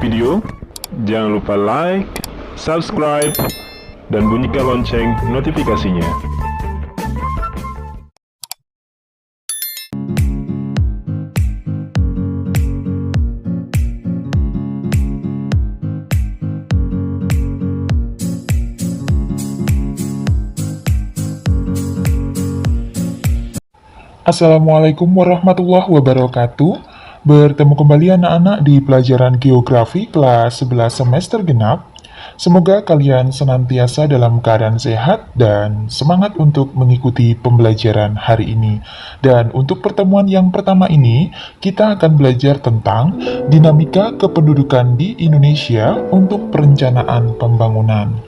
video, jangan lupa like, subscribe, dan bunyikan lonceng notifikasinya. Assalamualaikum warahmatullahi wabarakatuh. Bertemu kembali anak-anak di pelajaran geografi kelas 11 semester genap. Semoga kalian senantiasa dalam keadaan sehat dan semangat untuk mengikuti pembelajaran hari ini. Dan untuk pertemuan yang pertama ini, kita akan belajar tentang dinamika kependudukan di Indonesia untuk perencanaan pembangunan.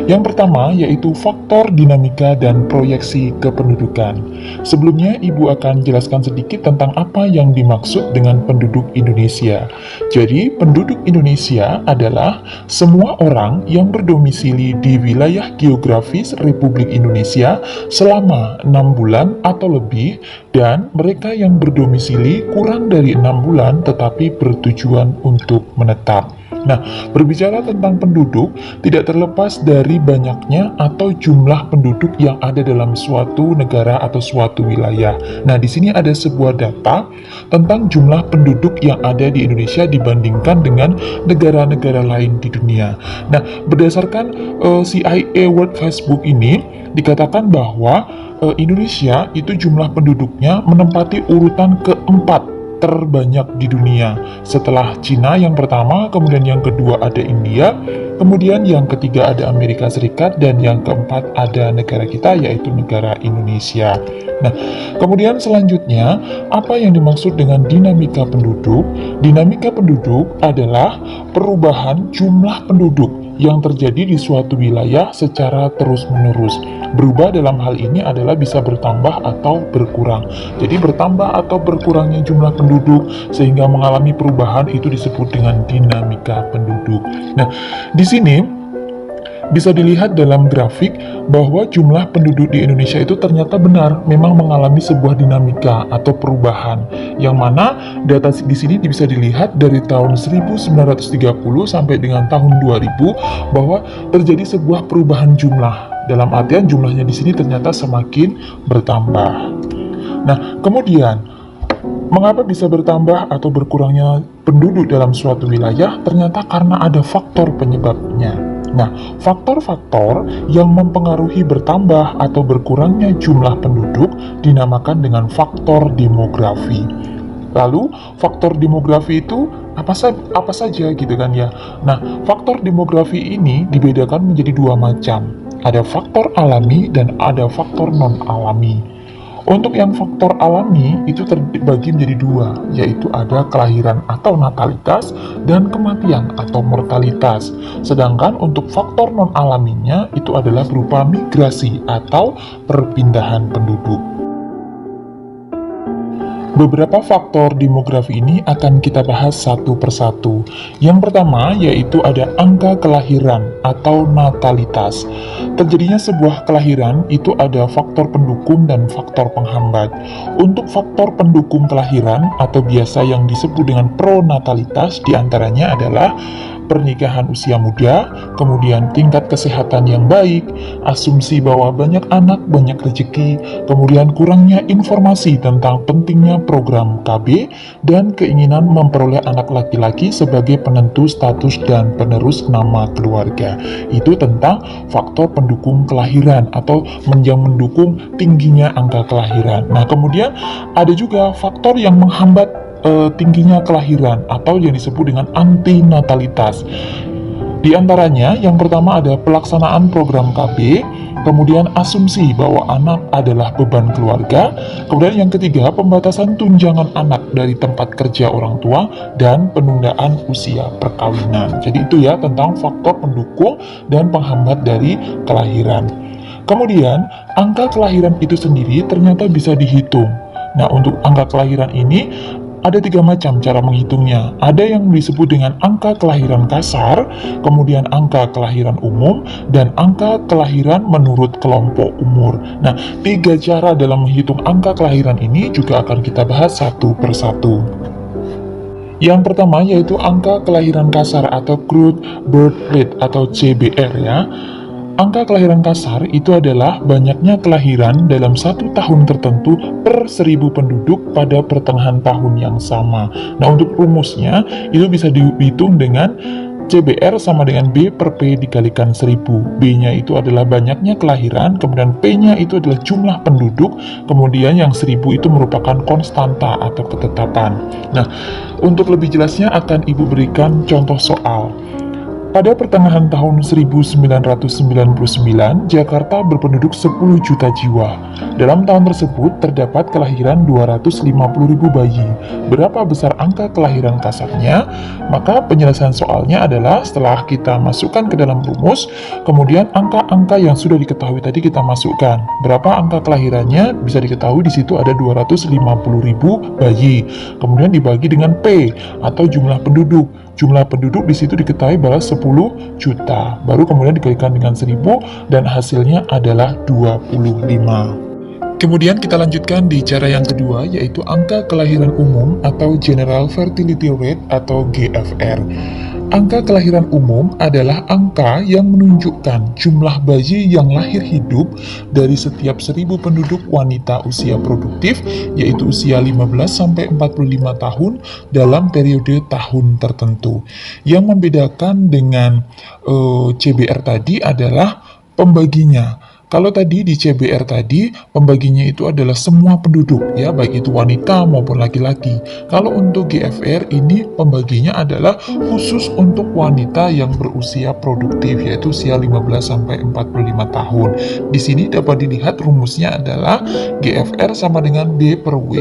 Yang pertama yaitu faktor dinamika dan proyeksi kependudukan. Sebelumnya, Ibu akan jelaskan sedikit tentang apa yang dimaksud dengan penduduk Indonesia. Jadi, penduduk Indonesia adalah semua orang yang berdomisili di wilayah geografis Republik Indonesia selama 6 bulan atau lebih, dan mereka yang berdomisili kurang dari 6 bulan tetapi bertujuan untuk menetap. Nah, berbicara tentang penduduk, tidak terlepas dari banyaknya atau jumlah penduduk yang ada dalam suatu negara atau suatu wilayah. Nah, di sini ada sebuah data tentang jumlah penduduk yang ada di Indonesia dibandingkan dengan negara-negara lain di dunia. Nah, berdasarkan CIA World Facebook ini, dikatakan bahwa Indonesia itu jumlah penduduknya menempati urutan keempat terbanyak di dunia. Setelah Cina yang pertama, kemudian yang kedua ada India, kemudian yang ketiga ada Amerika Serikat, dan yang keempat ada negara kita yaitu negara Indonesia. Nah, kemudian selanjutnya, apa yang dimaksud dengan dinamika penduduk? Dinamika penduduk adalah perubahan jumlah penduduk yang terjadi di suatu wilayah secara terus-menerus. Berubah dalam hal ini adalah bisa bertambah atau berkurang. Jadi bertambah atau berkurangnya jumlah penduduk sehingga mengalami perubahan itu disebut dengan dinamika penduduk. Nah, di sini bisa dilihat dalam grafik bahwa jumlah penduduk di Indonesia itu ternyata benar memang mengalami sebuah dinamika atau perubahan, yang mana data di sini bisa dilihat dari tahun 1930 sampai dengan tahun 2000 bahwa terjadi sebuah perubahan jumlah. Dalam artian jumlahnya di sini ternyata semakin bertambah. Nah, kemudian mengapa bisa bertambah atau berkurangnya penduduk dalam suatu wilayah? Ternyata karena ada faktor penyebabnya. Nah, faktor-faktor yang mempengaruhi bertambah atau berkurangnya jumlah penduduk dinamakan dengan faktor demografi. Lalu, faktor demografi itu apa saja gitu kan ya? Nah, faktor demografi ini dibedakan menjadi dua macam. Ada faktor alami dan ada faktor non-alami. Untuk yang faktor alami itu terbagi menjadi dua, yaitu ada kelahiran atau natalitas dan kematian atau mortalitas. Sedangkan untuk faktor non-alaminya itu adalah berupa migrasi atau perpindahan penduduk. Beberapa faktor demografi ini akan kita bahas satu persatu. Yang pertama yaitu ada angka kelahiran atau natalitas. Terjadinya sebuah kelahiran itu ada faktor pendukung dan faktor penghambat. Untuk faktor pendukung kelahiran atau biasa yang disebut dengan pronatalitas diantaranya adalah pernikahan usia muda, kemudian tingkat kesehatan yang baik, asumsi bahwa banyak anak, banyak rezeki, kemudian kurangnya informasi tentang pentingnya program KB, dan keinginan memperoleh anak laki-laki sebagai penentu status dan penerus nama keluarga. Itu tentang faktor pendukung kelahiran atau yang mendukung tingginya angka kelahiran. Nah, kemudian ada juga faktor yang menghambat tingginya kelahiran atau yang disebut dengan antinatalitas. Di antaranya, yang pertama ada pelaksanaan program KB, kemudian asumsi bahwa anak adalah beban keluarga, kemudian yang ketiga pembatasan tunjangan anak dari tempat kerja orang tua, dan penundaan usia perkawinan. Jadi itu ya tentang faktor pendukung dan penghambat dari kelahiran. Kemudian, angka kelahiran itu sendiri ternyata bisa dihitung. Nah, untuk angka kelahiran ini ada 3 macam cara menghitungnya. Ada yang disebut dengan angka kelahiran kasar, kemudian angka kelahiran umum, dan angka kelahiran menurut kelompok umur. Nah, 3 cara dalam menghitung angka kelahiran ini juga akan kita bahas satu persatu. Yang pertama yaitu angka kelahiran kasar atau crude birth rate atau CBR ya. Angka kelahiran kasar itu adalah banyaknya kelahiran dalam satu tahun tertentu per 1000 penduduk pada pertengahan tahun yang sama. Nah, untuk rumusnya itu bisa dihitung dengan CBR sama dengan B per P dikalikan 1000. B-nya itu adalah banyaknya kelahiran, kemudian P-nya itu adalah jumlah penduduk, kemudian yang 1000 itu merupakan konstanta atau ketetapan. Nah, untuk lebih jelasnya akan Ibu berikan contoh soal. Pada pertengahan tahun 1999, Jakarta berpenduduk 10 juta jiwa. Dalam tahun tersebut terdapat kelahiran 250.000 bayi. Berapa besar angka kelahiran kasarnya? Maka penyelesaian soalnya adalah setelah kita masukkan ke dalam rumus, kemudian angka-angka yang sudah diketahui tadi kita masukkan. Berapa angka kelahirannya? Bisa diketahui di situ ada 250.000 bayi. Kemudian dibagi dengan P atau jumlah penduduk. Jumlah penduduk di situ diketahui adalah 10 juta. Baru kemudian dikalikan dengan 1000 dan hasilnya adalah 25. Kemudian kita lanjutkan di cara yang kedua, yaitu angka kelahiran umum atau General Fertility Rate atau GFR. Angka kelahiran umum adalah angka yang menunjukkan jumlah bayi yang lahir hidup dari setiap 1000 penduduk wanita usia produktif, yaitu usia 15-45 tahun dalam periode tahun tertentu. Yang membedakan dengan CBR tadi adalah pembaginya. Kalau tadi di CBR tadi, pembaginya itu adalah semua penduduk, ya, baik itu wanita maupun laki-laki. Kalau untuk GFR ini pembaginya adalah khusus untuk wanita yang berusia produktif, yaitu usia 15-45 tahun. Di sini dapat dilihat rumusnya adalah GFR sama dengan B per W.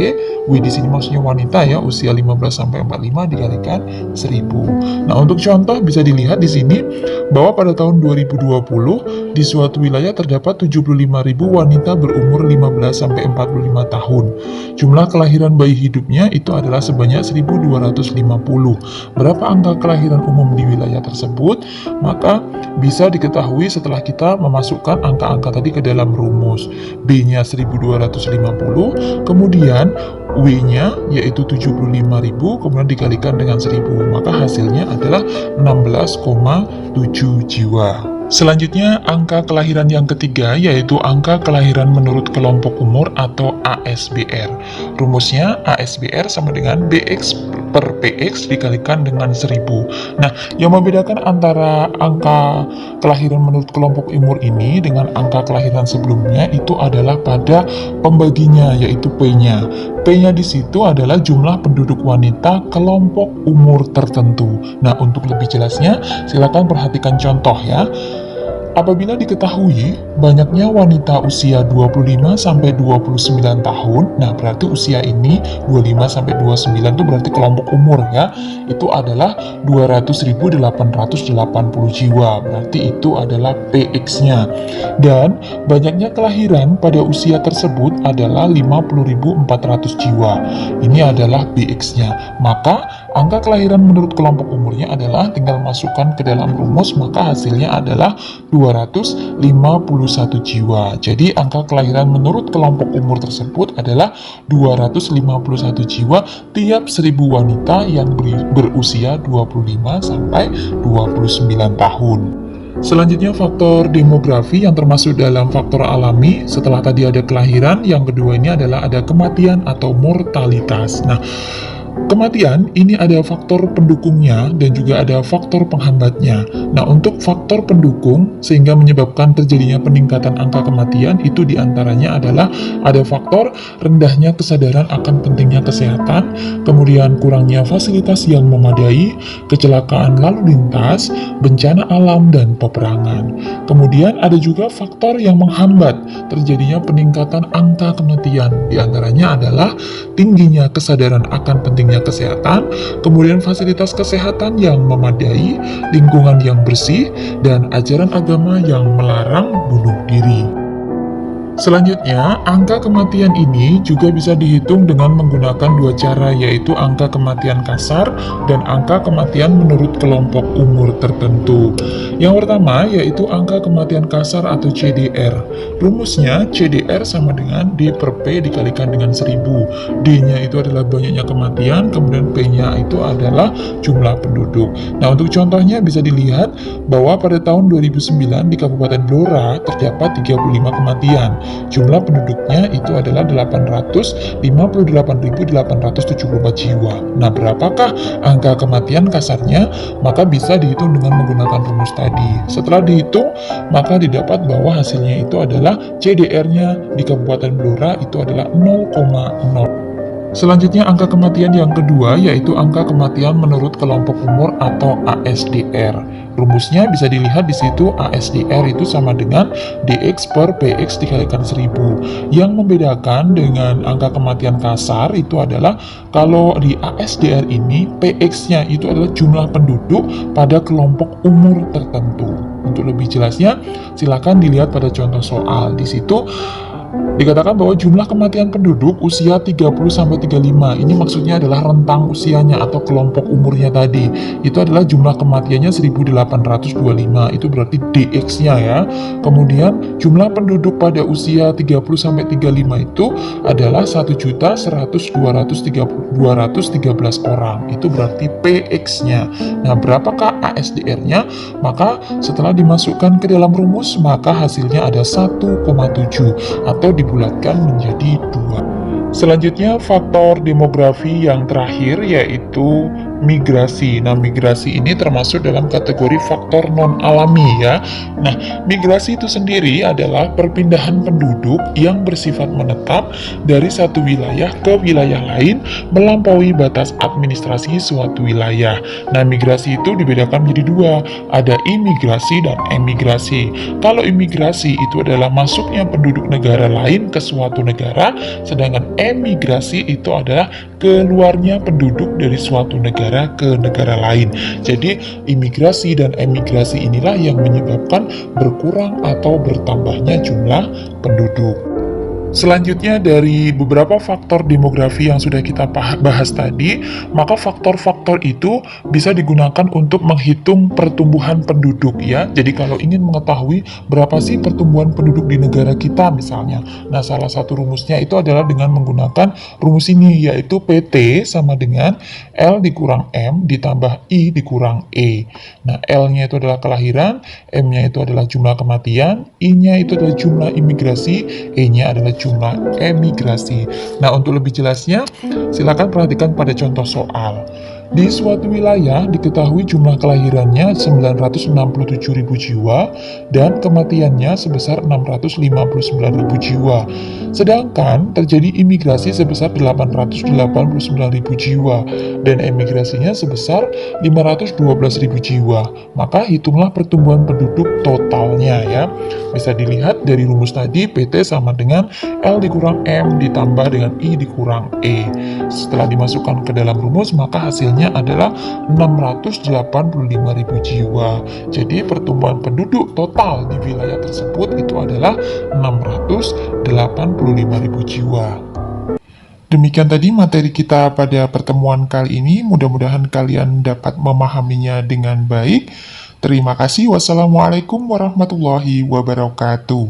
W di sini maksudnya wanita ya, usia 15-45 dikalikan 1000. Nah, untuk contoh bisa dilihat di sini bahwa pada tahun 2020 di suatu wilayah terdapat 75.000 wanita berumur 15-45 tahun. Jumlah kelahiran bayi hidupnya itu adalah sebanyak 1.250. Berapa angka kelahiran umum di wilayah tersebut? Maka bisa diketahui setelah kita memasukkan angka-angka tadi ke dalam rumus. B-nya 1.250, kemudian W-nya yaitu 75.000, kemudian dikalikan dengan 1000. Maka hasilnya adalah 16,7 jiwa. Selanjutnya, angka kelahiran yang ketiga yaitu angka kelahiran menurut kelompok umur atau ASBR. Rumusnya ASBR sama dengan BX per PX dikalikan dengan 1000. Nah, yang membedakan antara angka kelahiran menurut kelompok umur ini dengan angka kelahiran sebelumnya itu adalah pada pembaginya, yaitu P-nya. P-nya di situ adalah jumlah penduduk wanita kelompok umur tertentu. Nah, untuk lebih jelasnya, silakan perhatikan contoh ya. Apabila diketahui banyaknya wanita usia 25-29 tahun, nah berarti usia ini 25-29 itu berarti kelompok umur ya, itu adalah 200.880 jiwa, berarti itu adalah PX-nya. Dan banyaknya kelahiran pada usia tersebut adalah 50.400 jiwa, ini adalah BX-nya. Maka angka kelahiran menurut kelompok umurnya adalah tinggal masukkan ke dalam rumus, maka hasilnya adalah 251 jiwa. Jadi angka kelahiran menurut kelompok umur tersebut adalah 251 jiwa tiap 1000 wanita yang berusia 25-29 tahun. Selanjutnya faktor demografi yang termasuk dalam faktor alami. Setelah tadi ada kelahiran, yang kedua ini adalah ada kematian atau mortalitas. Nah, kematian ini ada faktor pendukungnya dan juga ada faktor penghambatnya. Nah, untuk faktor pendukung sehingga menyebabkan terjadinya peningkatan angka kematian itu diantaranya adalah ada faktor rendahnya kesadaran akan pentingnya kesehatan, kemudian kurangnya fasilitas yang memadai, kecelakaan lalu lintas, bencana alam, dan peperangan. Kemudian ada juga faktor yang menghambat terjadinya peningkatan angka kematian. Diantaranya adalah tingginya kesadaran akan pentingnya kesehatan, kemudian fasilitas kesehatan yang memadai, lingkungan yang bersih, dan ajaran agama yang melarang bunuh diri. Selanjutnya, angka kematian ini juga bisa dihitung dengan menggunakan dua cara, yaitu angka kematian kasar dan angka kematian menurut kelompok umur tertentu. Yang pertama, yaitu angka kematian kasar atau CDR. Rumusnya, CDR sama dengan D per P dikalikan dengan 1000. D-nya itu adalah banyaknya kematian, kemudian P-nya itu adalah jumlah penduduk. Nah, untuk contohnya bisa dilihat bahwa pada tahun 2009 di Kabupaten Blora terdapat 35 kematian. Jumlah penduduknya itu adalah 858.874 jiwa. Nah, berapakah angka kematian kasarnya? Maka bisa dihitung dengan menggunakan rumus tadi. Setelah dihitung, maka didapat bahwa hasilnya itu adalah CDR-nya di Kabupaten Blora itu adalah 0,0. Selanjutnya, angka kematian yang kedua yaitu angka kematian menurut kelompok umur atau ASDR. Rumusnya bisa dilihat di situ, ASDR itu sama dengan DX per PX dikalikan 1000. Yang membedakan dengan angka kematian kasar itu adalah kalau di ASDR ini PX-nya itu adalah jumlah penduduk pada kelompok umur tertentu. Untuk lebih jelasnya, silakan dilihat pada contoh soal. Di situ dikatakan bahwa jumlah kematian penduduk usia 30-35, ini maksudnya adalah rentang usianya atau kelompok umurnya tadi. Itu adalah jumlah kematiannya 1825, itu berarti DX-nya ya. Kemudian jumlah penduduk pada usia 30-35 itu adalah 1.100.213 orang, itu berarti PX-nya. Nah, berapakah ASDR-nya? Maka setelah dimasukkan ke dalam rumus, maka hasilnya ada 1,7 atau dibulatkan menjadi 2. Selanjutnya, faktor demografi yang terakhir yaitu migrasi. Nah, migrasi ini termasuk dalam kategori faktor non-alami ya. Nah, migrasi itu sendiri adalah perpindahan penduduk yang bersifat menetap dari satu wilayah ke wilayah lain melampaui batas administrasi suatu wilayah. Nah, migrasi itu dibedakan menjadi dua, ada imigrasi dan emigrasi. Kalau imigrasi itu adalah masuknya penduduk negara lain ke suatu negara, sedangkan emigrasi itu adalah keluarnya penduduk dari suatu negara ke negara lain. Jadi, imigrasi dan emigrasi inilah yang menyebabkan berkurang atau bertambahnya jumlah penduduk. Selanjutnya, dari beberapa faktor demografi yang sudah kita bahas tadi, maka faktor-faktor itu bisa digunakan untuk menghitung pertumbuhan penduduk ya. Jadi kalau ingin mengetahui berapa sih pertumbuhan penduduk di negara kita misalnya, nah salah satu rumusnya itu adalah dengan menggunakan rumus ini, yaitu PT sama dengan L dikurang M ditambah I dikurang E. Nah, L-nya itu adalah kelahiran, M-nya itu adalah jumlah kematian, I-nya itu adalah jumlah imigrasi, E-nya adalah jumlah emigrasi. Nah, untuk lebih jelasnya, silakan perhatikan pada contoh soal. Di suatu wilayah diketahui jumlah kelahirannya 967.000 jiwa dan kematiannya sebesar 659.000 jiwa. Sedangkan terjadi imigrasi sebesar 889.000 jiwa dan emigrasinya sebesar 512.000 jiwa. Maka hitunglah pertumbuhan penduduk totalnya ya. Bisa dilihat dari rumus tadi, PT sama dengan L dikurang M ditambah dengan I dikurang E. Setelah dimasukkan ke dalam rumus, maka hasilnya adalah 685.000 jiwa. Jadi pertumbuhan penduduk total di wilayah tersebut itu adalah 685.000 jiwa. Demikian tadi materi kita pada pertemuan kali ini. Mudah-mudahan kalian dapat memahaminya dengan baik. Terima kasih. Wassalamualaikum warahmatullahi wabarakatuh.